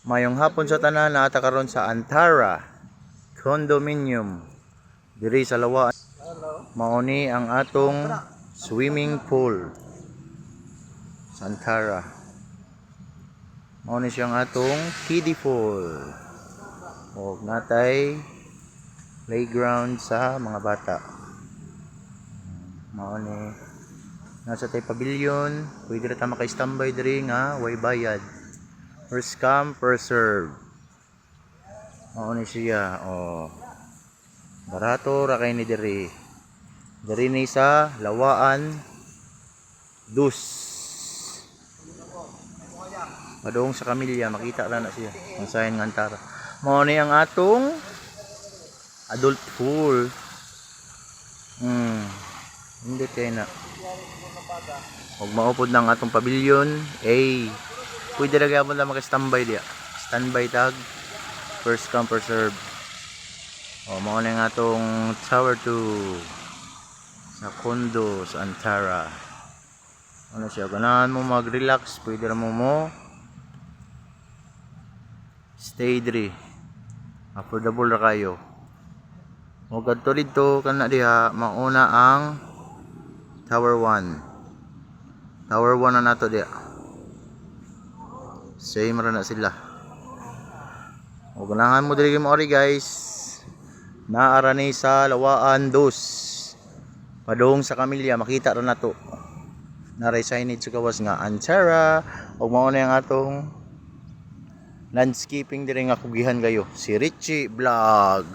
Mayong hapon sa tanan, naata karon sa Antara Condominium diri sa Lawaan. Mao ni ang atong swimming pool sa Antara. Mao ni siyang atong kiddie pool. O natay playground sa mga bata. Mao ni nasa tay pavilion, pwede ra ta maka-standby diri nga way bayad. First come, first serve. Mao ni siya, oh. Barato ra kay ni diri. Diri ni sa Lawaan Dus. Padung sa Kamilya, makita ra na siya. Ang sign nga Antara. Mao ni ang atong adult pool. Hindi kay na. Huwag maupod ng atong pavilion. Pwede na gaya mo lang maka-standby diya. Standby tag. First come, first serve. O, mao na yung atong Tower 2 sa condo sa Antara. Ano siya, ganahan mo mag-relax. Pwede na mo stay diri. Affordable ra kayo. O gadto dito kana diha, mauna ang Tower 1. Tower 1 na nato diha. Same ra na sila. O ganahan mo diri mo ori guys. Naara ni sa Lawaan Dos. Padung sa Kamilya, makita ra nato. Naray signage sa gawas nga Antara. O mao na ang atong landscaping diri nga kugihan kayo. Si Richie Vlog.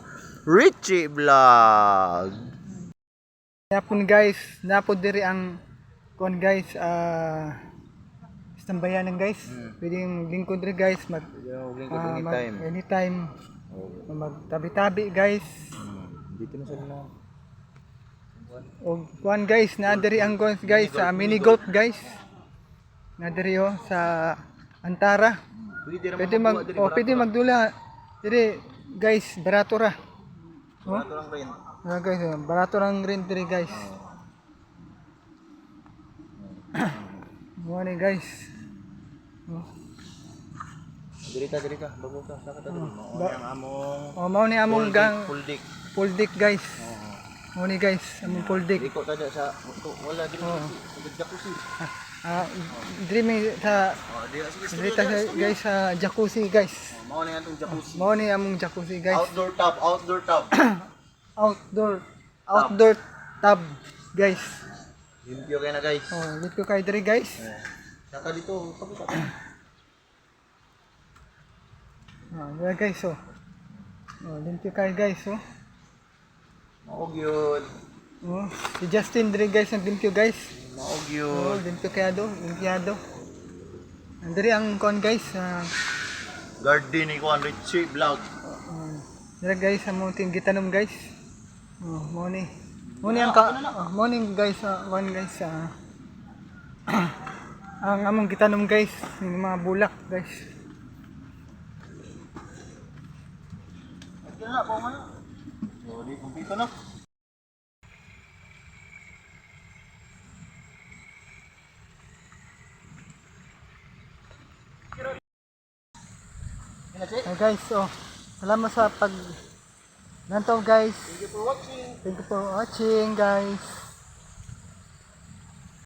Richie Vlog. Napon guys, napod diri ang kon guys, istambayanan guys. Pwedeng lingkod diri guys, anytime. Magtabi-tabi guys. Dito na sila. O kuan guys, na diri ang guys sa mini golf guys. Na diri sa Antara. Pwede magdula. Diri guys, barato ra. Barato lang rin. Guys, barato lang rin diri guys. Morning guys. Diri ka, bago ka, saka ta diri. Mao ni among gang full deck. Guys. Mao ni guys, among full deck. Iko tada sa wala diri sa jacuzzi. Diri mi sa diri ta guys sa jacuzzi guys. Mao ni atong jacuzzi. Mao ni among jacuzzi guys. Outdoor tub. Outdoor tub guys. Limpyo kay na guys. Limpyo kay diri guys. Saka dito, kapita. Diri guys limpyo kay guys Maog yun. Si Justin diri guys ang limpyo guys. Maog yun. Limpyo limpiado. Diri ang kon guys. Garden ni Juan Richie Vlog. Diri guys among gitanom guys. Morning guys, one guys ang among gitanom guys, yung mga bulak guys. Ito na po man. Di kumpleto na. Guys, salamat sa pag nantaw guys. Thank you for watching. Thank you for watching guys.